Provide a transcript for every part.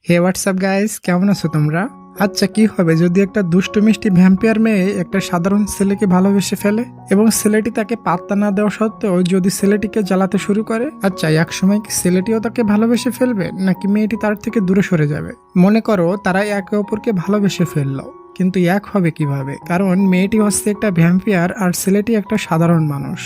হে WhatsApp guys, কেমন আছো তোমরা? আচ্ছা, কি হবে যদি একটা দুষ্টু মিষ্টি ভ্যাম্পিয়ার মেয়ে একটা সাধারণ ছেলেকে ভালোবেসে ফেলে এবং ছেলেটি তাকে পাত্তা না দেওয়া সত্ত্বেও যদি ছেলেটিকে জ্বালাতে শুরু করে? আচ্ছা, এক সময় কি ছেলেটিও তাকে ভালোবেসে ফেলবে নাকি মেয়েটি তার থেকে দূরে সরে যাবে? মনে করো তারা একে অপরকে ভালোবেসে ফেললো, কিন্তু এক হবে কিভাবে? কারণ মেয়েটি হচ্ছে একটা ভ্যাম্পিয়ার আর ছেলেটি একটা সাধারণ মানুষ।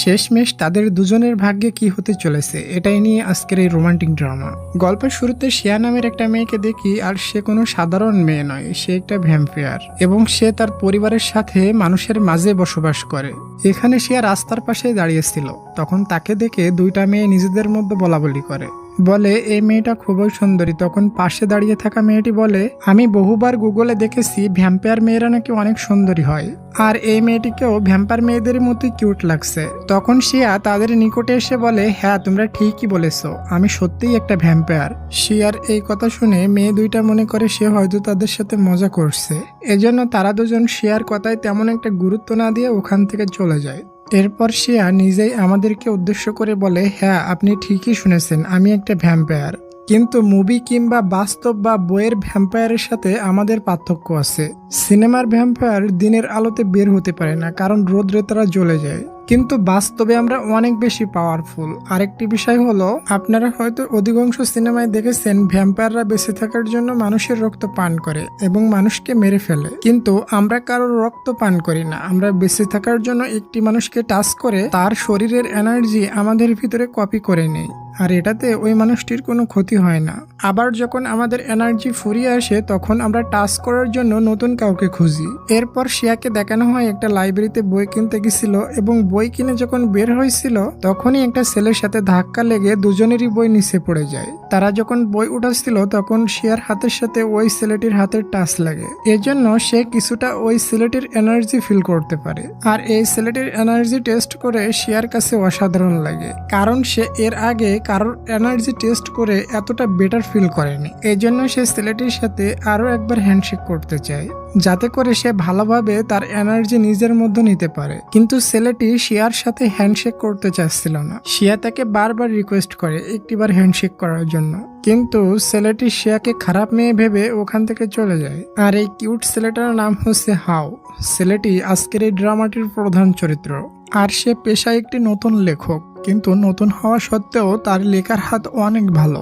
শেষমেশ তাদের দুজনের ভাগ্যে কি হতে চলেছে এটাই নিয়ে আজকের এই রোমান্টিক ড্রামা। গল্পের শুরুতে শিয়া নামের একটা মেয়েকে দেখি, আর সে কোনো সাধারণ মেয়ে নয়, সে একটা ভ্যাম্পিয়ার এবং সে তার পরিবারের সাথে মানুষের মাঝে বসবাস করে। এখানে শিয়া রাস্তার পাশে দাঁড়িয়েছিল, তখন তাকে দেখে দুইটা মেয়ে নিজেদের মধ্যে বলাবলি করে, বলে এই মেয়েটা খুবই সুন্দরী। তখন পাশে দাঁড়িয়ে থাকা মেয়েটি বলে, আমি বহুবার গুগলে দেখেছি ভ্যাম্পায়ার মেয়েরা নাকি অনেক সুন্দরী হয়, আর এই মেয়েটিকেও ভ্যাম্পায়ার মেয়েদের মতোই কিউট লাগছে। তখন শিয়া তাদের নিকটে এসে বলে, হ্যাঁ তোমরা ঠিকই বলেছো, আমি সত্যিই একটা ভ্যাম্পায়ার। শিয়ার এই কথা শুনে মেয়ে দুইটা মনে করে সে হয়তো তাদের সাথে মজা করছে, এজন্য তারা দুজন শিয়ার কথায় তেমন একটা গুরুত্ব না দিয়ে ওখান থেকে চলে যায়। এরপর শিয়া নিজেই আমাদেরকে উদ্দেশ্য করে বলে, হ্যাঁ আপনি ঠিকই শুনেছেন, আমি একটা ভ্যাম্পায়ার। কিন্তু মুভি কিংবা বাস্তব বা বইয়ের ভ্যাম্পায়ারের সাথে আমাদের পার্থক্য আছে। সিনেমার ভ্যাম্পায়ার দিনের আলোতে বের হতে পারে না, কারণ রোদ্রে তারা জ্বলে যায়, কিন্তু বাস্তবে আমরা অনেক বেশি পাওয়ারফুল। আরেকটি বিষয় হলো, আপনারা হয়তো অধিকাংশ সিনেমায় দেখেছেন ভ্যাম্পায়াররা বেঁচে থাকার জন্য মানুষের রক্ত পান করে এবং মানুষকে মেরে ফেলে, কিন্তু আমরা কারোর রক্ত পান করি না। আমরা বেঁচে থাকার জন্য একটি মানুষকে টাচ করে তার শরীরের এনার্জি আমাদের ভিতরে কপি করে নেই, আর এটাতে ওই মানুষটির কোনো ক্ষতি হয় না। আবার যখন আমাদের এনার্জি ফুরিয়ে আসে তখন আমরা টাচ করার জন্য নতুন কাউকে খুঁজি। এরপর শিয়াকে দেখানো হয় একটা লাইব্রেরিতে বই কিনতে গেছিল এবং বই কিনে যখন বের হয়েছিল তখনই একটা ছেলের সাথে ধাক্কা লেগে দুজনেরই বই নিচে পড়ে যায়। তারা যখন বই উঠাচ্ছিল তখন শিয়ার হাতের সাথে ওই ছেলেটির হাতের টাচ লাগে, এজন্য সে কিছুটা ওই ছেলেটির এনার্জি ফিল করতে পারে। আর এই ছেলেটির এনার্জি টেস্ট করে শিয়ার কাছে অসাধারণ লাগে, কারণ সে এর আগে কারোর এনার্জি টেস্ট করে এতটা বেটার ফিল করেনি। এই জন্য সে ছেলেটির সাথে আরো একবার হ্যান্ডশেক করতে চায়, যাতে করে সে ভালোভাবে তার এনার্জি নিজের মধ্যে নিতে পারে। কিন্তু ছেলেটি শিয়ার সাথে হ্যান্ডশেক করতে চাচ্ছিল না। শিয়া তাকে বারবার রিকোয়েস্ট করে একটিবার হ্যান্ডশেক করার জন্য, কিন্তু ছেলেটি শিয়াকে খারাপ মেয়ে ভেবে ওখান থেকে চলে যায়। আর এই কিউট ছেলেটার নাম হচ্ছে হাও। ছেলেটি আজকের এই ড্রামাটির প্রধান চরিত্র, আর সে পেশায় একটি নতুন লেখক, কিন্তু নতুন হওয়া সত্ত্বেও তার লেখার হাত অনেক ভালো।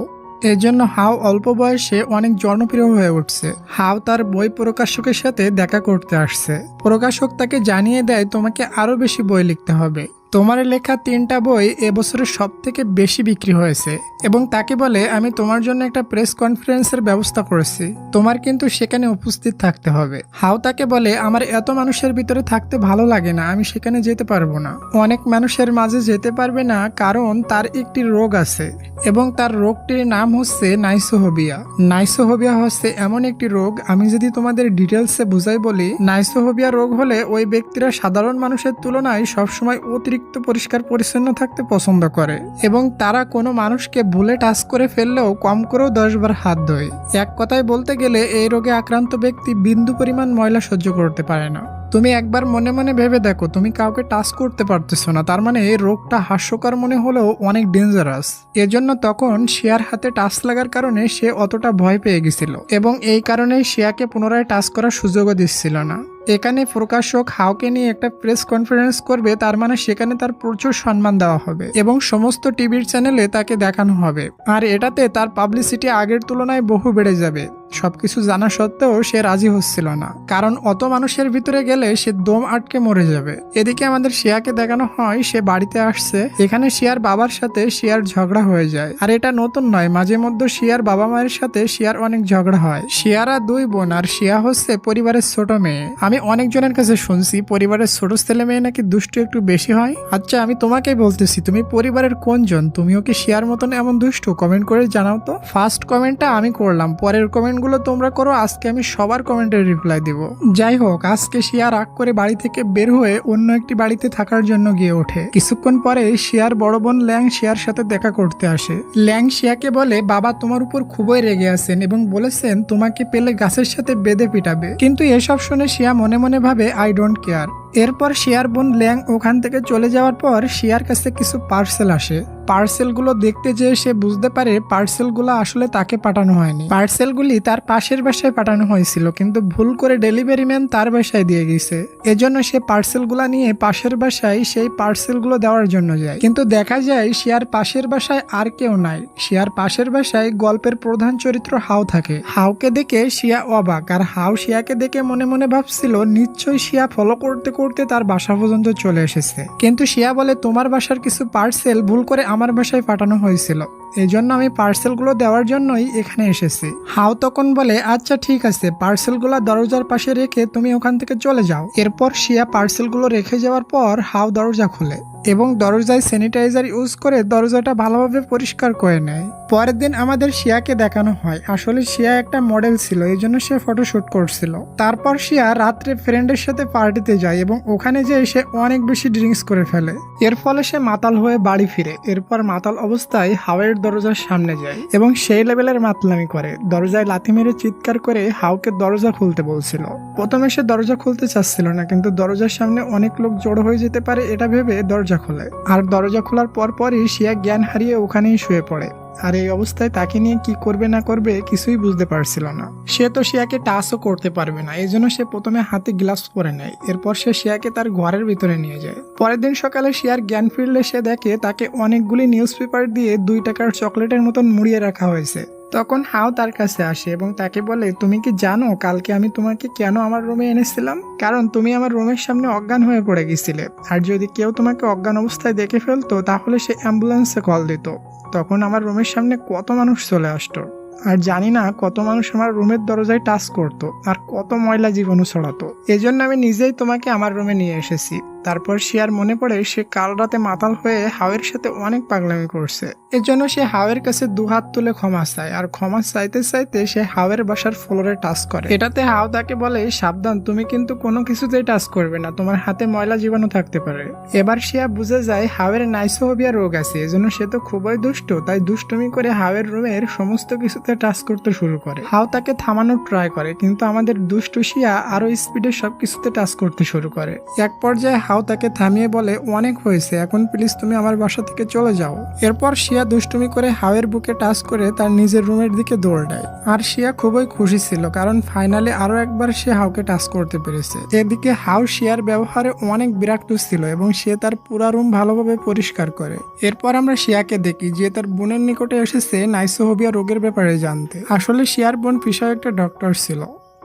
এজন্য হাও অল্প বয়সে অনেক জনপ্রিয় হয়ে উঠছে। হাও তার বই প্রকাশকের সাথে দেখা করতে আসছে। প্রকাশক তাকে জানিয়ে দেয় তোমাকে আরো বেশি বই লিখতে হবে, তোমার লেখা 3টা বই এবছরের সব থেকে বেশি বিক্রি হয়েছে, এবং তাকে বলে আমি তোমার জন্য একটা প্রেস কনফারেন্সের ব্যবস্থা করেছি, তোমার কিন্তু সেখানে উপস্থিত থাকতে হবে। হাও তাকে বলে আমার এত মানুষের ভিতরে থাকতে ভালো লাগে না, আমি সেখানে যেতে পারবো না। অনেক মানুষের মাঝে যেতে পারবে না কারণ তার একটি রোগ আছে, এবং তার রোগটির নাম হচ্ছে নাইসোহোবিয়া। নাইসোহোবিয়া হচ্ছে এমন একটি রোগ, আমি যদি তোমাদের ডিটেলসে বুঝাই বলি, নাইসোহোবিয়া রোগ হলে ওই ব্যক্তিরা সাধারণ মানুষের তুলনায় সবসময় অতিরিক্ত পরিষ্কার পরিচ্ছন্ন থাকতে পছন্দ করে, এবং তারা কোনো মানুষকে ভুলে টাচ করে ফেললেও কম করেও 10 বার হাত ধোয়। এক কথায় বলতে গেলে এই রোগে আক্রান্ত ব্যক্তি বিন্দু পরিমাণ ময়লা সহ্য করতে পারে না। তুমি একবার মনে মনে ভেবে দেখো, তুমি কাউকে টাচ করতে পারতেছো না, তার মানে এই রোগটা হাস্যকর মনে হলেও অনেক ডেঞ্জারাস। এজন্য তখন শিয়ার হাতে টাচ লাগার কারণে সে অতটা ভয় পেয়ে গেছিল, এবং এই কারণেই শিয়াকে পুনরায় টাচ করার সুযোগও দিচ্ছিল না। এখানে প্রকাশক হাওকে নিয়ে একটা প্রেস কনফারেন্স করবে, তার মানে সেখানে তার প্রচুর সম্মান দেওয়া হবে এবং সমস্ত টিভির চ্যানেলে তাকে দেখানো হবে, আর এটাতে তার পাবলিসিটি আগের তুলনায় বহু বেড়ে যাবে। সবকিছু জানা সত্ত্বেও সে রাজি হচ্ছিল না, কারণ অত মানুষের ভিতরে গেলে সে দম আটকে মরে যাবে। এদিকে আমাদের শিয়াকে দেখানো হয় সে বাড়িতে আসছে। এখানে শিয়ার বাবার সাথে শিয়ার ঝগড়া হয়ে যায়, আর এটা নতুন নয়, মাঝে মধ্যে শিয়ার বাবা মায়ের সাথে শিয়ার অনেক ঝগড়া হয়। শিয়ারা 2 বোন, আর শিয়া হচ্ছে পরিবারের ছোট মেয়ে। আমি অনেকজনের কাছে শুনছি পরিবারের ছোট ছেলে মেয়ে নাকি দুষ্টু একটু বেশি হয়। আচ্ছা, আমি তোমাকেই বলতেছি, তুমি পরিবারের কোনজন? তুমিও কি শিয়ার মতন এমন দুষ্টু? কমেন্ট করে জানাও তো। ফার্স্ট কমেন্টটা আমি করলাম, পরের কমেন্টগুলো তোমরা করো। আজকে আমি সবার কমেন্টের রিপ্লাই দিব। যাই হোক, আজকে শিয়া রাগ করে বাড়ি থেকে বের হয়ে অন্য একটি বাড়িতে থাকার জন্য গিয়ে ওঠে। কিছুক্ষণ পরে শিয়ার বড় বোন ল্যাং শিয়ার সাথে দেখা করতে আসে। ল্যাং শিয়াকে বলে, বাবা তোমার উপর খুবই রেগে আছেন এবং বলেছেন তোমাকে পেলে গাছের সাথে বেঁধে পিটাবে। কিন্তু এসব শুনে শিয়া মনে মনে ভাবে আই ডোন্ট কেয়ার। এরপর শিয়ার বোন ল্যাং ওখান থেকে চলে যাওয়ার পর শিয়ার কাছে কিছু পার্সেল আসে। পার্সেলগুলো দেখতে যেয়ে সে বুঝতে পারে পার্সেলগুলো আসলে তাকে পাঠানো হয়নি, পার্সেলগুলি তার পাশের বাসায় পাঠানো হয়েছিল, কিন্তু ভুল করে ডেলিভারি ম্যান তার বাসায় দিয়ে গেছে। এজন্য সে পার্সেলগুলো নিয়ে পাশের বাসায় সেই পার্সেলগুলো দেওয়ার জন্য যায়, কিন্তু দেখা যায় সে আর পাশের বাসায় আর কেউ নাই। সে আর পাশের বাসায় গল্পের প্রধান চরিত্র হাও থাকে। হাওকে দেখে শিয়া অবাক, আর হাও শিয়াকে দেখে মনে মনে ভাবছিল নিশ্চয়ই শিয়া ফলো করতে করতে তার বাসা পর্যন্ত চলে এসেছে। কিন্তু শিয়া বলে তোমার বাসার কিছু পার্সেল ভুল করে আমার বাসায় পাঠানো হয়েছিল, এই জন্য আমি পার্সেলগুলো দেওয়ার জন্যই এখানে এসেছি। হাও তখন বলে আচ্ছা ঠিক আছে, পার্সেলগুলো দরজার পাশে রেখে তুমি ওখান থেকে চলে যাও। এরপর শিয়া পার্সেলগুলো রেখে যাওয়ার পর হাও দরজা খুলে এবং দরজায় স্যানিটাইজার ইউজ করে দরজাটা ভালোভাবে পরিষ্কার করে নেয়। পরের দিন আমাদের শিয়াকে দেখানো হয় আসলে শিয়া একটা মডেল ছিল, এই জন্য সে ফটোশুট করছিল। তারপর শিয়া রাত্রে ফ্রেন্ডের সাথে পার্টিতে যায় এবং ওখানে যেয়ে সে অনেক বেশি ড্রিঙ্কস করে ফেলে। এর ফলে সে মাতাল হয়ে বাড়ি ফিরে। এরপর মাতাল অবস্থায় হাওয়ের দরজার সামনে যায় এবং সেই লেভেলের মাতলামি করে, দরজায় লাথি মেরে চিৎকার করে হাওকে দরজা খুলতে বলছিল। প্রথমে সে দরজা খুলতে চাচ্ছিল না, কিন্তু দরজার সামনে অনেক লোক জড়ো হয়ে যেতে পারে এটা ভেবে দরজা খোলে। আর দরজা খোলার পরপরই শিয়া জ্ঞান হারিয়ে ওখানেই শুয়ে পড়ে। আর এই অবস্থায় তাকে নিয়ে কি করবে না করবে কিছুই বুঝতে পারছিল না। সে তো শিয়াকে টাচও করতে পারবে না, এই জন্য সে প্রথমে হাতে গ্লাভস পরে নেয়। এরপর সে শিয়াকে তার ঘরের ভিতরে নিয়ে যায়। পরের দিন সকালে শিয়ার জ্ঞান ফিরলে সে দেখে তাকে অনেকগুলি নিউজ পেপার দিয়ে 2 টাকার চকলেটের মতন মুড়িয়ে রাখা হয়েছে। তখন হাও তার কাছে আসে এবং তাকে বলে তুমি কি জানো কালকে আমি তোমাকে কেন আমার রুমে এনেছিলাম? কারণ তুমি আমার রুমের সামনে অজ্ঞান হয়ে পড়ে গেছিলে, আর যদি কেউ তোমাকে অজ্ঞান অবস্থায় দেখে ফেলতো তাহলে সে অ্যাম্বুলেন্সে কল দিত। তখন আমার রুমের সামনে কত মানুষ চলে আসতো, আর জানি না কত মানুষ আমার রুমের দরজায় টাচ করতো আর কত ময়লা জীবাণু ছড়াতো। এজন্য আমি নিজেই তোমাকে আমার রুমে নিয়ে এসেছি। তারপর শিয়ার মনে পড়ে সে কাল রাতে মাতাল হয়ে হাওয়ের সাথে অনেক পাগলামি করছে। এজন্য সে হাওয়ের কাছে 2 হাত তুলে ক্ষমা চায়, আর ক্ষমা চাইতে চাইতে সে হাওয়ের বাসার ফ্লোরে টাচ করে। এটাতে হাও তাকে বলে সাবধান, তুমি কিন্তু কোনো কিছুতেই টাচ করবে না, তোমার হাতে ময়লা জীবাণু থাকতে পারে। এবার শিয়া বুঝে যায় হাওয়ের নাইসোফোবিয়া রোগ আছে, এজন্য সে তো খুবই দুষ্ট, তাই দুষ্টুমি করে হাওয়ের রুমের সমস্ত কিছুতে টাচ করতে শুরু করে। হাও তাকে থামানোর ট্রাই করে, কিন্তু আমাদের দুষ্টু শিয়া আরো স্পিডে সবকিছুতে টাচ করতে শুরু করে। এক পর্যায়ে হাও তাকে থামিয়ে বলে অনেক হয়েছে, এখন প্লিজ তুমি আমার বাসা থেকে চলে যাও। এরপর শিয়া দুষ্টুমি করে হাওয়ের বুকে টাচ করে তার নিজের রুমের দিকে দৌড় দেয়। আর শিয়া খুবই খুশি ছিল, কারণ ফাইনালি আরো একবার সে হাওকে টাচ করতে পেরেছে। এদিকে হাও শিয়ার ব্যবহারে অনেক বিরক্ত ছিল এবং সে তার পুরা রুম ভালোভাবে পরিষ্কার করে। এরপর আমরা শিয়াকে দেখি যে তার বোনের নিকটে এসেছে নাইসোফোবিয়া রোগের ব্যাপারে জানতে। আসলে শিয়ার বোন পেশায় একটা ডক্টর ছিল।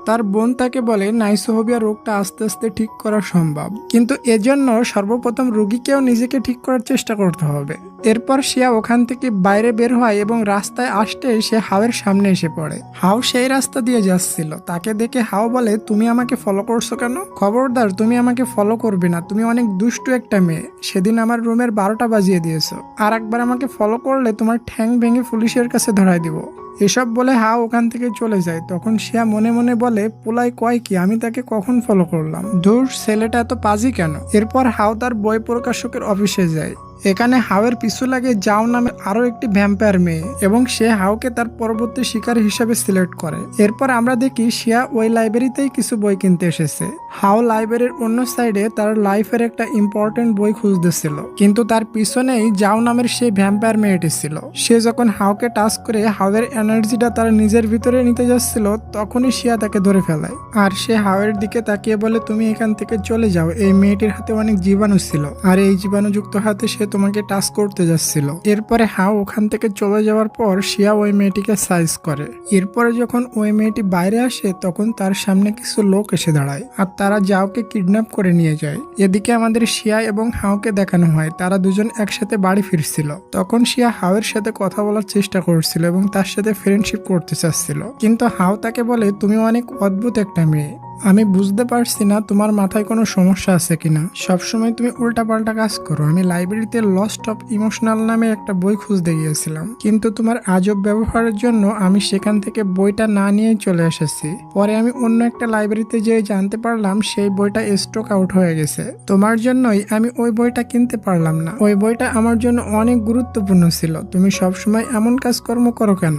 তার বোন তাকে বলে নাইসোফোবিয়া রোগটা আস্তে আস্তে ঠিক করা সম্ভব, কিন্তু এজন্য সর্বপ্রথম রোগীকেও নিজেকে ঠিক করার চেষ্টা করতে হবে। এরপর শিয়া ওখান থেকে বাইরে বের হয় এবং রাস্তায় আসতে সে হাওয়ের সামনে এসে পড়ে। হাও সেই রাস্তা দিয়ে যাচ্ছিল, তাকে দেখে হাও বলে তুমি আমাকে ফলো করছো কেন? খবরদার, তুমি আমাকে ফলো করবে না, তুমি অনেক দুষ্টু একটা মেয়ে, সেদিন আমার রুমের 12টা বাজিয়ে দিয়েছো, আর একবার আমাকে ফলো করলে তোমার ঠ্যাং ভেঙে পুলিশের কাছে ধরায় দিব। এসব বলে হাও ওখান থেকে চলে যায়। তখন শিয়া মনে মনে বলে পোলাই কয় কি, আমি তাকে কখন ফলো করলাম? ধুর, ছেলেটা এত পাজি কেন? এরপর হাও তার বই প্রকাশকের অফিসে যায়। এখানে হাওয়ের পিছু লাগে জাও নামে আরো একটি ভ্যাম্পায়ার মেয়ে এবং সে হাওকে তার পরবর্তী শিকার হিসেবে সিলেক্ট করে। এরপর আমরা দেখি শিয়া ওই লাইব্রেরিতেই কিছু বই কিনতে এসেছে। হাও লাইব্রেরির অন্য সাইডে তার লাইফের একটা ইম্পর্টেন্ট বই খুঁজতেছিল, কিন্তু তার পিছনেই জাও নামের সেই ভ্যাম্পায়ার মেয়েটি ছিল। সে যখন হাওকে টাচ করে হাওয়ের এনার্জিটা তার নিজের ভিতরে নিতে যাচ্ছিল, তখনই শিয়া তাকে ধরে ফেলায়। আর সে হাওয়ের দিকে তাকিয়ে বলে তুমি এখান থেকে চলে যাও, এই মেয়েটির হাতে অনেক জীবাণু ছিল, আর এই জীবাণুযুক্ত হাতে সে তোমাকে টাচ করতে যাচ্ছিল। এরপরে হাও ওখান থেকে চলে যাওয়ার পর শিয়া ওই মেয়েটিকে সাইজ করে। এরপরে যখন ওই মেয়েটি বাইরে আসে তখন তার সামনে কিছু লোক এসে দাঁড়ায়, আর তারা জাওকে কিডন্যাপ করে নিয়ে যায়। এদিকে আমাদের শিয়া এবং হাওকে দেখানো হয় তারা দুজন একসাথে বাড়ি ফিরছিল। তখন শিয়া হাওয়ের সাথে কথা বলার চেষ্টা করছিল এবং তার সাথে ফ্রেন্ডশিপ করতে চাচ্ছিল, কিন্তু হাও তাকে বলে তুমি অনেক অদ্ভুত একটা মেয়ে, আমি বুঝতে পারছি না তোমার মাথায় কোনো সমস্যা আছে কিনা, সবসময় তুমি উল্টাপাল্টা কাজ করো। আমি লাইব্রেরিতে লস্ট অফ ইমোশনাল নামে একটা বই খুঁজতে গিয়েছিলাম, কিন্তু তোমার আজব ব্যবহারের জন্য আমি সেখান থেকে বইটা না নিয়েই চলে এসেছি। পরে আমি অন্য একটা লাইব্রেরিতে যেয়ে জানতে পারলাম সেই বইটা স্টক আউট হয়ে গেছে। তোমার জন্যই আমি ওই বইটা কিনতে পারলাম না, ওই বইটা আমার জন্য অনেক গুরুত্বপূর্ণ ছিল। তুমি সবসময় এমন কাজকর্ম করো কেন?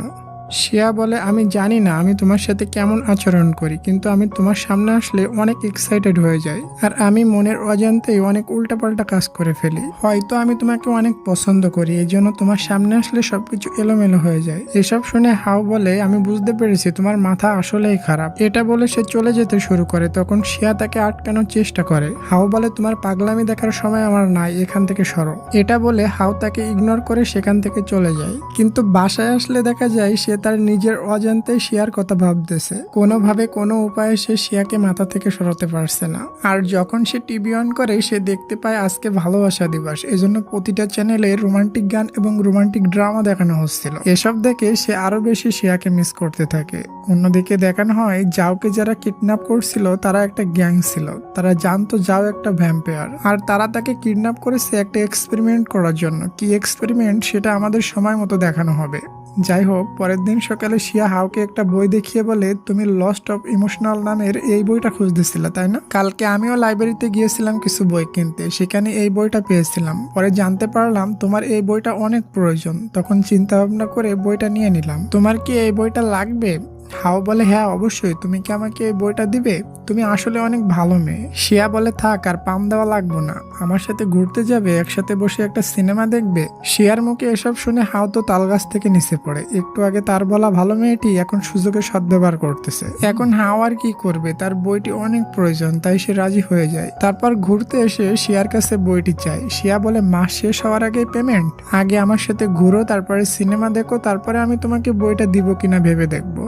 শিয়া বলে, আমি জানি না আমি তোমার সাথে কেমন আচরণ করি, কিন্তু আমি তোমার সামনে আসলে অনেক এক্সাইটেড হয়ে যাই, আর আমি মনের অজান্তেই অনেক উল্টাপাল্টা কাজ করে ফেলি। হয়তো আমি তোমাকে অনেক পছন্দ করি, এই জন্য তোমার সামনে আসলে সবকিছু এলোমেলো হয়ে যায়। এসব শুনে হাও বলে, আমি বুঝতে পেরেছি তোমার মাথা আসলেই খারাপ। এটা বলে সে চলে যেতে শুরু করে। তখন শিয়া তাকে আটকানোর চেষ্টা করে। হাও বলে, তোমার পাগলামি দেখার সময় আমার নাই, এখান থেকে সরো। এটা বলে হাও তাকে ইগনোর করে সেখান থেকে চলে যায়। কিন্তু বাসায় আসলে দেখা যায় সে তার নিজের অজান্তে শিয়ার কথা ভাবতেছে। কোনোভাবে কোনো উপায়ে সে শিয়াকে মাথা থেকে সরাতে পারছে না। আর যখন সে টিভি অন করে সে দেখতে পায় আজকে ভালোবাসা দিবস, এজন্য প্রতিটা চ্যানেলে রোমান্টিক গান এবং রোমান্টিক ড্রামা দেখানো হচ্ছিল। এসব দেখে সে আরো বেশি শিয়াকে মিস করতে থাকে। অন্যদিকে দেখানো হয় জাওকে যারা কিডন্যাপ করছিল তারা একটা গ্যাং ছিল। তারা জানতো জাও একটা ভ্যাম্পায়ার, আর তারা তাকে কিডন্যাপ করেছে একটা এক্সপেরিমেন্ট করার জন্য। কি এক্সপেরিমেন্ট সেটা আমাদের সময় মতো দেখানো হবে। যাই হোক, পরের দিন সকালে শিয়া হাওকে একটা বই দেখিয়ে বলে, তুমি লস্ট অফ ইমোশনাল নামের এই বইটা খুঁজতেছিলে তাই না? কালকে আমিও লাইব্রেরিতে গিয়েছিলাম কিছু বই কিনতে, সেখানে এই বইটা পেয়েছিলাম। পরে জানতে পারলাম তোমার এই বইটা অনেক প্রয়োজন। তখন চিন্তা ভাবনা করে বইটা নিয়ে নিলাম। তোমার কি এই বইটা লাগবে? হাও বলে, হ্যাঁ অবশ্যই, তুমি কি আমাকে এই বইটা দিবে? তুমি আসলে অনেক ভালো মেয়ে। শিয়া বলে, থাক, আর পাম দেওয়া লাগবো না, আমার সাথে ঘুরতে যাবে, একসাথে বসে একটা সিনেমা দেখবে। শিয়ার মুখে এসব শুনে হাও তো তালগাছ থেকে নিচে পড়ে। একটু আগে তার বলা ভালো মেয়েটি এখন সুযোগের সদ্ব্যবহার করতেছে। এখন হাও আর কি করবে, তার বইটি অনেক প্রয়োজন, তাই সে রাজি হয়ে যায়। তারপর ঘুরতে এসে শিয়ার কাছে বইটি চায়। শিয়া বলে, মাস শেষ হওয়ার আগে পেমেন্ট, আগে আমার সাথে ঘুরো, তারপরে সিনেমা দেখো, তারপরে আমি তোমাকে বইটা দিব কিনা ভেবে দেখবো।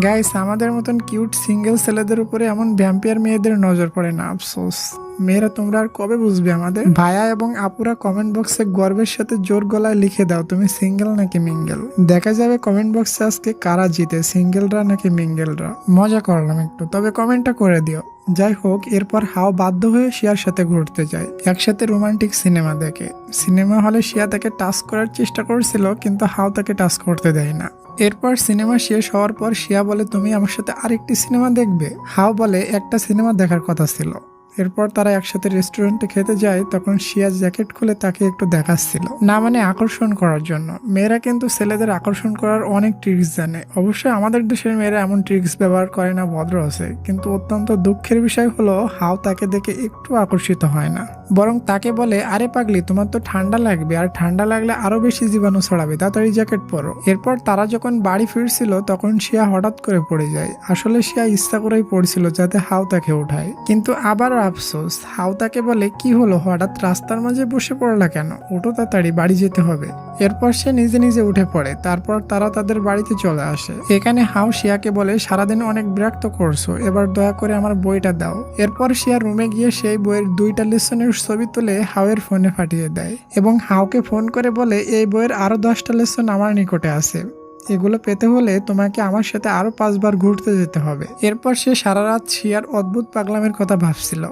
গাইস, আমাদের মতন কিউট সিঙ্গেল ছেলেদের উপরে এমন ভ্যাম্পিয়ার মেয়েদের নজর পড়ে না, আফসোস। মেয়েরা তোমরা আর কবে বুঝবে আমাদের? ভাইয়া এবং আপুরা কমেন্ট বক্সে গর্বের সাথে জোর গলায় লিখে দাও তুমি সিঙ্গেল নাকি মিঙ্গেল। দেখা যাবে কমেন্ট বক্সে আজকে কারা জিতে, সিঙ্গেলরা নাকি মিঙ্গেলরা। মজা করলাম একটু, তবে কমেন্টটা করে দিও। যাই হোক, এরপর হাও বাধ্য হয়ে শিয়ার সাথে ঘুরতে যায়, একসাথে রোমান্টিক সিনেমা দেখে। সিনেমা হলে শিয়া তাকে টাচ করার চেষ্টা করেছিল, কিন্তু হাও তাকে টাচ করতে দেয় না। এরপর সিনেমা শেষ হওয়ার পর শিয়া বলে, তুমি আমার সাথে আরেকটি সিনেমা দেখবে? হাও বলে, একটা সিনেমা দেখার কথা ছিল। এরপর তারা একসাথে রেস্টুরেন্টে খেতে যায়। তখন শিয়া জ্যাকেট খুলে তাকে একটু দেখাচ্ছিল, না মানে আকর্ষণ করার জন্য। মেয়েরা কিন্তু ছেলেদের আকর্ষণ করার অনেক ট্রিক্স জানে। অবশ্যই আমাদের দেশের মেয়েরা এমন ট্রিক্স ব্যবহার করে না, ভদ্র আছে। কিন্তু অত্যন্ত দুঃখের বিষয় হলো হাও তাকে দেখে একটু আকর্ষিত হয় না, বরং তাকে বলে, আরে পাগলি, তোমার তো ঠান্ডা লাগবে, আর ঠান্ডা লাগলে আরো বেশি জীবাণু ছড়াবে, তাড়াতাড়ি জ্যাকেট পরো। এরপর তারা যখন বাড়ি ফিরছিল তখন শিয়া হঠাৎ করে পড়ে যায়। আসলে শিয়া ইচ্ছা করেই পড়ছিল যাতে হাও তাকে উঠায়, কিন্তু আবারও আফসোস, হাও তাকে বলে, কি হলো, হঠাৎ রাস্তার মাঝে বসে পড়লা কেন? ওঠো, তাড়াতাড়ি বাড়ি যেতে হবে। এরপর সে নিজে নিজে উঠে পড়ে। তারপর তারা তাদের বাড়িতে চলে আসে। এখানে হাও শিয়াকে বলে, সারাদিন অনেক বিরক্ত করছো, এবার দয়া করে আমার বইটা দাও। এরপর শিয়া রুমে গিয়ে সেই বইয়ের 2টা লেসনের ছবি তুলে হাওয়ের ফোনে পাঠিয়ে দেয় এবং হাওকে ফোন করে বলে, এই বইয়ের আরো 10টা লেসন আমার নিকটে আছে, এগুলো পেতে হলে তোমাকে আমার সাথে আরো 5 বার ঘুরতে যেতে হবে। এরপর সে সারা রাত শিয়ার অদ্ভুত পাগলামির কথা ভাবছিল,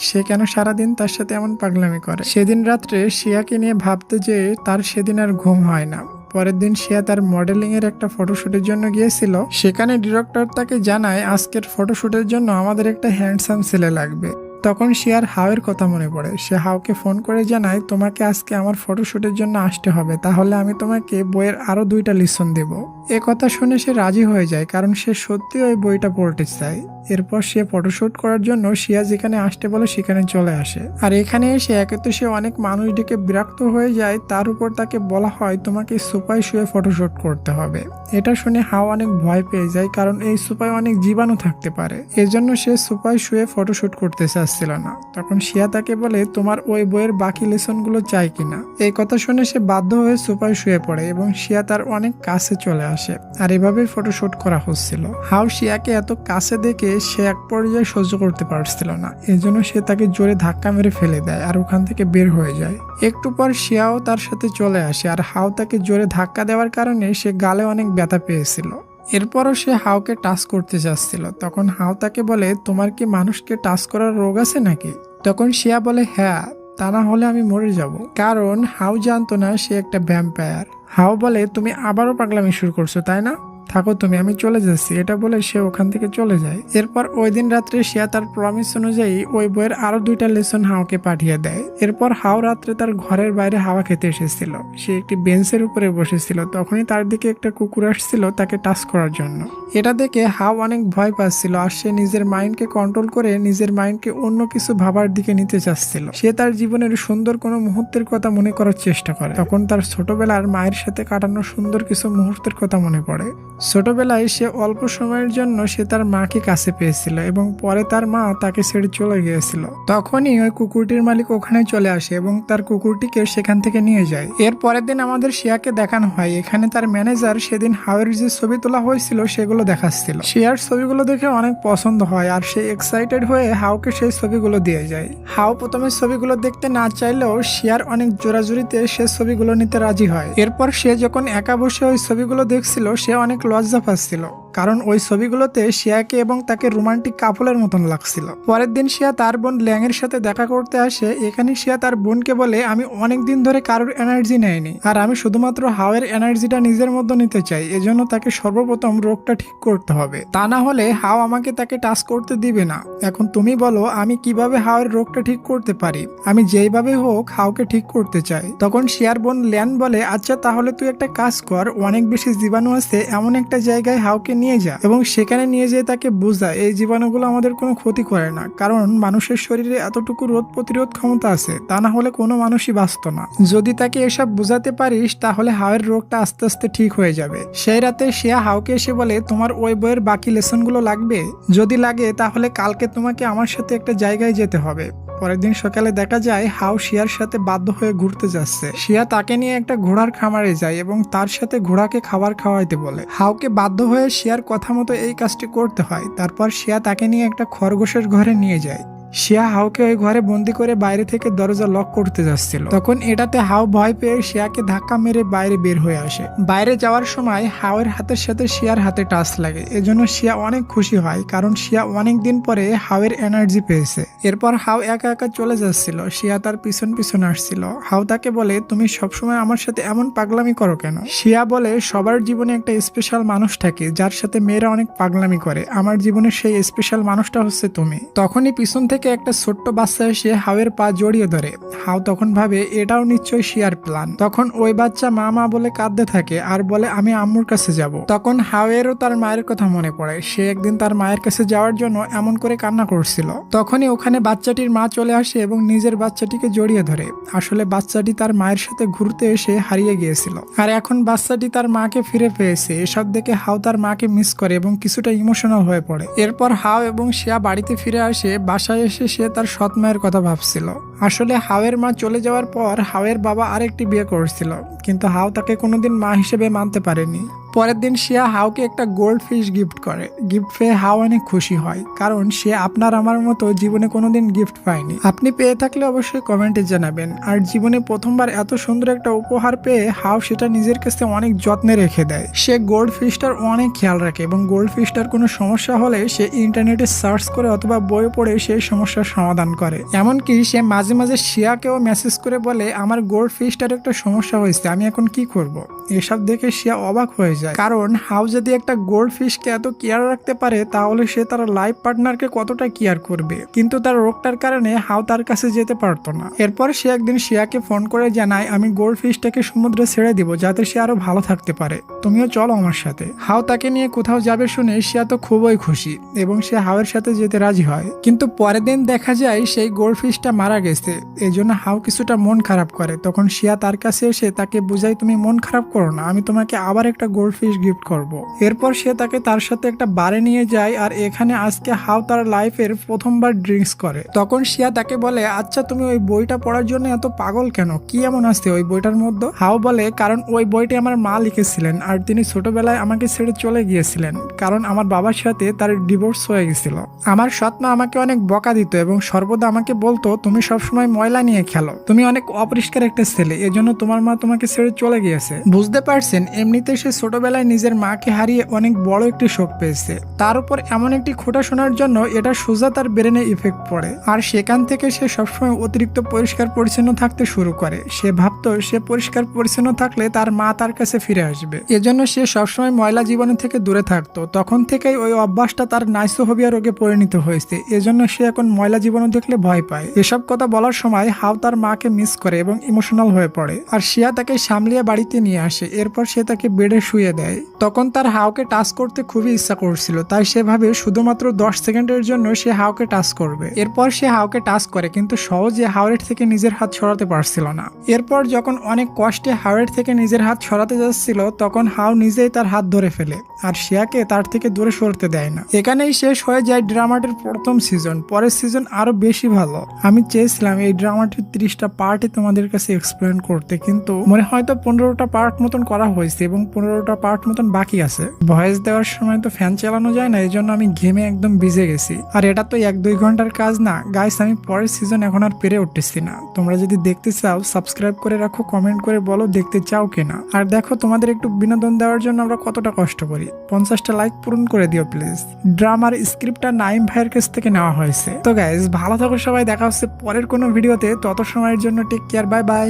সে কেন সারাদিন তার সাথে এমন পাগলামি করে। সেদিন রাত্রে শিয়াকে নিয়ে ভাবতে যে তার সেদিন আর ঘুম হয় না। পরের দিন শিয়া তার মডেলিং এর একটা ফটোশুটের জন্য গিয়েছিল। সেখানে ডিরেক্টর তাকে জানায়, আজকের ফটোশুটের জন্য আমাদের একটা হ্যান্ডসাম ছেলে লাগবে। তখন শিয়ার হাওয়ের কথা মনে পড়ে। সে হাওকে ফোন করে জানায়, তোমাকে আজকে আমার ফটোশুটের জন্য আসতে হবে, তাহলে আমি তোমাকে বইয়ের আরো 2টা লিসন দেব। এ কথা শুনে সে রাজি হয়ে যায়, কারণ সে সত্যি ওই বইটা পড়তে চায়। এরপর সে ফটোশুট করার জন্য শিয়া যেখানে আসতে বলে সেখানে চলে আসে। আর এখানে এসে একে তো সে অনেক মানুষ ডেকে বিরক্ত হয়ে যায়, তার উপর তাকে বলা হয় তোমাকে সোফায় শুয়ে ফটোশুট করতে হবে। এটা শুনে হাও অনেক ভয় পেয়ে যায়, কারণ এই সোফায় অনেক জীবাণু থাকতে পারে। এজন্য সে সোফায় শুয়ে ফটোশুট করতে চাচ্ছিল না। তখন শিয়া তাকে বলে, তোমার ওই বইয়ের বাকি লেসনগুলো চাই কিনা। এই কথা শুনে সে বাধ্য হয়ে সোফায় শুয়ে পড়ে এবং শিয়া তার অনেক কাছে চলে আসে। আর এভাবেই ফটোশুট করা হচ্ছিল। হাও শিয়াকে এত কাছে দেখে সে এক পর্যায়ে সহ্য করতে পারছিল না, এজন্য সে তাকে জোরে ধাক্কা মেরে ফেলে দেয় আর ওখান থেকে বের হয়ে যায়। একটু পর শিয়াও তার সাথে চলে আসে, আর হাও তাকে জোরে ধাক্কা দেওয়ার কারণে সে গালে অনেক ব্যথা পেয়েছিল। এরপরও সে হাওকে টাচ করতে চাচ্ছিল। তখন হাও তাকে বলে, তোমার কি মানুষকে টাচ করার রোগ আছে নাকি? তখন শিয়া বলে, হ্যাঁ, তা না হলে আমি মরে যাব। কারণ হাও জানতো না সে একটা ভ্যাম্পায়ার। হাও বলে, তুমি আবারও পাগলামি শুরু করছো তাই না? থাকো তুমি, আমি চলে যাচ্ছি। এটা বলে সে ওখান থেকে চলে যায়। এরপর ওই দিন রাত্রে শিয়া তার প্রমিস অনুযায়ী ওই বইয়ের আরো 2টা লেসন হাওকে পাঠিয়ে দেয়। এরপর হাও রাত্রে তার ঘরের বাইরে হাওয়া খেতে এসেছিল। সে একটি বেঞ্চের উপরে বসেছিল, তখনই তার দিকে একটা কুকুর আসছিল তাকে টাচ করার জন্য। এটা দেখে হাও অনেক ভয় পাচ্ছিল আর সে নিজের মাইন্ডকে কন্ট্রোল করে নিজের মাইন্ডকে অন্য কিছু ভাবার দিকে নিতে চাচ্ছিল। সে তার জীবনের সুন্দর কোনো মুহূর্তের কথা মনে করার চেষ্টা করে। তখন তার ছোটবেলার মায়ের সাথে কাটানো সুন্দর কিছু মুহূর্তের কথা মনে পড়ে। ছোটবেলায় সে অল্প সময়ের জন্য সে তার মাকে কাছে পেয়েছিল এবং পরে তার মা তাকে ছেড়ে চলে গিয়েছিল। তখনই ওই কুকুরটির মালিক ওখানে চলে আসে এবং তার কুকুরটিকে সেখান থেকে নিয়ে যায়। এর পরের দিন আমাদের শিয়াকে দেখানো হয় এখানে তার ম্যানেজার সেদিন হাওয়ের যে ছবি তোলা হয়েছিল সেগুলো দেখাচ্ছিল। শিয়ার ছবিগুলো দেখে অনেক পছন্দ হয় আর সে এক্সাইটেড হয়ে হাওকে সেই ছবিগুলো দিয়ে যায়। হাও প্রথমে ছবিগুলো দেখতে না চাইলেও শিয়ার অনেক জোরাজুরিতে সে ছবিগুলো নিতে রাজি হয়। এরপর সে যখন একা বসে ওই ছবিগুলো দেখছিল সে অনেক লজ্জা পাচ্ছিল, কারণ ওই ছবিগুলোতে শিয়াকে এবং তাকে রোমান্টিক কাপলের মতন লাগছিল। পরের দিন শিয়া তার বোন ল্যাং এর সাথে দেখা করতে আসে। এখানে শিয়া তার বোনকে বলে, আমি অনেক দিন ধরে কারোর এনার্জি নেয়নি আর আমি শুধুমাত্র হাওয়ের এনার্জিটা নিজের মধ্যে নিতে চাই, এজন্য তাকে সর্বপ্রথম রোগটা ঠিক করতে হবে, তা না হলে হাও আমাকে তাকে টাচ করতে দিবে না। এখন তুমি বলো আমি কিভাবে হাওয়ের রোগটা ঠিক করতে পারি? আমি যেইভাবে হোক হাওকে ঠিক করতে চাই। তখন শিয়ার বোন ল্যান বলে, আচ্ছা তাহলে তুই একটা কাজ কর, অনেক বেশি জীবাণু আছে এমন একটা জায়গায় হাওকে নিয়ে যা এবং সেখানে নিয়ে যেয়ে তাকে বোঝা এই জীবাণুগুলো আমাদের কোনো ক্ষতি করে না, কারণ মানুষের শরীরে এতটুকু রোগ প্রতিরোধ ক্ষমতা আছে, তা না হলে কোনো মানুষই বাঁচত না। যদি তাকে এসব বোঝাতে পারিস তাহলে হাওয়ের রোগটা আস্তে আস্তে ঠিক হয়ে যাবে। সেই রাতে শিয়া হাওকে এসে বলে, তোমার ওই বইয়ের বাকি লেসনগুলো লাগবে? যদি লাগে তাহলে কালকে তোমাকে আমার সাথে একটা জায়গায় যেতে হবে। পরের দিন সকালে দেখা যায় হাও শিয়ার সাথে বাধ্য হয়ে ঘুরতে যাচ্ছে। শিয়া তাকে নিয়ে একটা ঘোড়ার খামারে যায় এবং তার সাথে ঘোড়াকে খাবার খাওয়াইতে বলে। হাওকে বাধ্য হয়ে শিয়ার কথা মতো এই কাজটি করতে হয়। তারপর শিয়া তাকে নিয়ে একটা খরগোশের ঘরে নিয়ে যায়। শিয়া হাওকে ওই ঘরে বন্দি করে বাইরে থেকে দরজা লক করতে যাচ্ছিল। তখন এটাতে হাও ভয় পেয়ে শিয়াকে ধাক্কা মেরে বাইরে বের হয়ে আসে। বাইরে যাওয়ার সময় হাওয়ের হাতের সাথে শিয়ার হাতে টাচ লাগে, এজন্য শিয়া অনেক খুশি হয়, কারণ শিয়া অনেক দিন পরে হাওয়ের এনার্জি পেয়েছে। এরপর হাও একা একা চলে যাচ্ছিল, শিয়া তার পিছন পিছন আসছিল। হাও তাকে বলে, তুমি সবসময় আমার সাথে এমন পাগলামি করো কেন? শিয়া বলে, সবার জীবনে একটা স্পেশাল মানুষ থাকে যার সাথে মেয়েরা অনেক পাগলামি করে, আমার জীবনে সেই স্পেশাল মানুষটা হচ্ছে তুমি। তখনই পিছন থেকে একটা ছোট্ট বাচ্চা এসে হাওয়ের পা জড়িয়ে ধরে। হাও তখন ভাবে এটাও নিশ্চয়ই শিয়ার প্ল্যান। তখন ওই বাচ্চা মা মা বলে কাঁদতে থাকে আর বলে, আমি আম্মুর কাছে যাব। তখন হাওয়েরও তার মায়ের কথা মনে পড়ে। সে একদিন তার মায়ের কাছে যাওয়ার জন্য এমন করে কান্না করছিল। তখনই ওখানে বাচ্চাটির মা চলে আসে এবং নিজের বাচ্চাটিকে জড়িয়ে ধরে। আসলে বাচ্চাটি তার মায়ের সাথে ঘুরতে এসে হারিয়ে গিয়েছিল আর এখন বাচ্চাটি তার মাকে ফিরে পেয়েছে। এসব দেখে হাও তার মাকে মিস করে এবং কিছুটা ইমোশনাল হয়ে পড়ে। এরপর হাও এবং শিয়া বাড়িতে ফিরে আসে। বাসায় এসে সে তার সৎ মায়ের কথা ভাবছিল। আসলে হাওয়ের মা চলে যাওয়ার পর হাওয়ের বাবা আরেকটি বিয়ে করেছিল, কিন্তু হাও তাকে কোনোদিন মা হিসেবে মানতে পারেনি। পরের দিন শিয়া হাওকে একটা গোল্ড ফিশ গিফট করে। গিফট পেয়ে হাও অনেক খুশি হয়, কারণ সে আপনার আমার মতো জীবনে কোনোদিন গিফট পায়নি। আপনি পেয়ে থাকলে অবশ্যই কমেন্টে জানাবেন। আর জীবনে প্রথমবার এত সুন্দর একটা উপহার পেয়ে হাও সেটা নিজের কাছে অনেক যত্নে রেখে দেয়। সে গোল্ড ফিশটার অনেক খেয়াল রাখে এবং গোল্ড ফিশটার কোনো সমস্যা হলে সে ইন্টারনেটে সার্চ করে অথবা বই পড়ে সেই সমস্যার সমাধান করে। এমনকি সে মাঝে মাঝে শিয়াকেও মেসেজ করে বলে, আমার গোল্ড ফিশটার একটা সমস্যা হয়েছে, আমি এখন কি করব? এসব দেখে শিয়া অবাক হয়ে যায়, কারণ হাও যদি একটা গোল্ড ফিশকে এত কেয়ার রাখতে পারে তাহলে সে তার লাইফ পার্টনারকে কতটা কেয়ার করবে। কিন্তু তার রোগটার কারণে হাও তার কাছে যেতে পারতো না। এরপর সে একদিন শিয়াকে ফোন করে জানায়, আমি গোল্ড ফিশটাকে সমুদ্রে ছেড়ে দিব যাতে সে আরো ভালো থাকতে পারে, তুমিও চলো আমার সাথে। হাও তাকে নিয়ে কোথাও যাবে শুনে শিয়া তো খুবই খুশি এবং সে হাওয়ের সাথে যেতে রাজি হয়। কিন্তু পরের দিন দেখা যায় সেই গোল্ড ফিশটা মারা গেছে। এই জন্য হাও কিছুটা মন খারাপ করে। তখন শিয়া তার কাছে এসে তাকে বুঝায়, তুমি মন খারাপ করো না, আমি তোমাকে আবার একটা গোল্ড ফিশ গিফট করব। এরপর সে তাকে তার সাথে একটা বারে নিয়ে যায় আর এখানে আজকে হাও তার লাইফের প্রথমবার ড্রিঙ্কস করে। তখন শিয়া তাকে বলে, আচ্ছা তুমি ওই বইটা পড়ার জন্য এত পাগল কেন? কি এমন আছে ওই বইটার মধ্যে? হাও বলে, কারণ ওই বইটি আমার মা লিখেছিলেন আর তিনি ছোটবেলায় আমাকে ছেড়ে চলে গিয়েছিলেন, কারণ আমার বাবার সাথে তার ডিভোর্স হয়ে গেছিল। আমার সৎ মা আমাকে অনেক বকা দিত এবং সর্বদা আমাকে বলতো, তুমি সবসময় সবসময় ময়লা নিয়ে খেলো, তুমি অনেক অপরিষ্কার একটা ছেলে, এজন্য তোমার মা তোমাকে ছেড়ে চলে গিয়েছে। বুঝতে পারছেন, এমনিতে সে ছোটবেলায় নিজের মাকে হারিয়ে অনেক বড় একটি শোক পেয়েছে, তার উপর এমন একটি খোঁটা শোনার জন্য এটা সোজা তার ব্রেনে ইফেক্ট পড়ে। আর সেখান থেকে সে সবসময় অতিরিক্ত পরিষ্কার পরিচ্ছন্ন থাকতে শুরু করে। সে ভাবতো সে পরিষ্কার পরিচ্ছন্ন থাকলে তার মা তার কাছে ফিরে আসবে, এজন্য সে সবসময় ময়লা জীবন থেকে দূরে থাকতো। তখন থেকেই ওই অভ্যাসটা তার নাইসোফোবিয়া রোগে পরিণত হয়েছে, এজন্য সে এখন ময়লা জীবন দেখলে ভয় পায়। এসব কথা বলার সময় হাও তার মাকে মিস করে এবং ইমোশনাল হয়ে পড়ে, আর শিয়া তাকে সামলিয়ে বাড়িতে নিয়ে আসে। এরপর সে তাকে বেডে শুয়ে দেয়। তখন তার হাওকে টাচ করতে খুবই ইচ্ছা করছিল, তাই সে ভাবে শুধুমাত্র 10 সেকেন্ডের জন্য সে হাওকে টাচ করবে। এরপর সে হাওকে টাচ করে, কিন্তু সহজে হাওরের থেকে নিজের হাত সরাতে পারছিল না। এরপর যখন অনেক কষ্টে হাওরের থেকে নিজের হাত সরাতে যাচ্ছিল, তখন হাও নিজেই তার হাত ধরে ফেলে, আর শিয়াকে তার থেকে দূরে সরতে দেয় না। এখানেই শেষ হয়ে যায় ড্রামাটির প্রথম সিজন। পরের সিজন আরো বেশি ভালো। আমি চেয়েছিলাম এই ড্রামাটির 30টা পার্টই তোমাদের কাছে এক্সপ্লেন করতে, কিন্তু মনে হয়তো 15টা পার্ট মতন করা হয়েছে এবং 15টা পার্ট মতন বাকি আছে। ভয়েস দেওয়ার সময় তো ফ্যান চালানো যায় না, এই জন্য আমি ঘেমে একদম ভিজে গেছি। আর এটা তো 1-2 ঘন্টার কাজ না গাইস, আমি পরের সিজন এখন আর পেরে উঠতেছি না। তোমরা যদি দেখতে চাও সাবস্ক্রাইব করে রাখো, কমেন্ট করে বলো দেখতে চাও কিনা। আর দেখো তোমাদের একটু বিনোদন দেওয়ার জন্য আমরা কতটা কষ্ট করি। 50টা লাইক পূরণ করে দিও প্লিজ। ড্রামার স্ক্রিপ্টটা নাইম ভাইয়ের কাছ থেকে নেওয়া হয়েছে। তো গাইস ভালো থাকো সবাই, দেখা হচ্ছে পরের কোনো ভিডিওতে। তত সময়ের জন্য টেক কেয়ার, বাই বাই।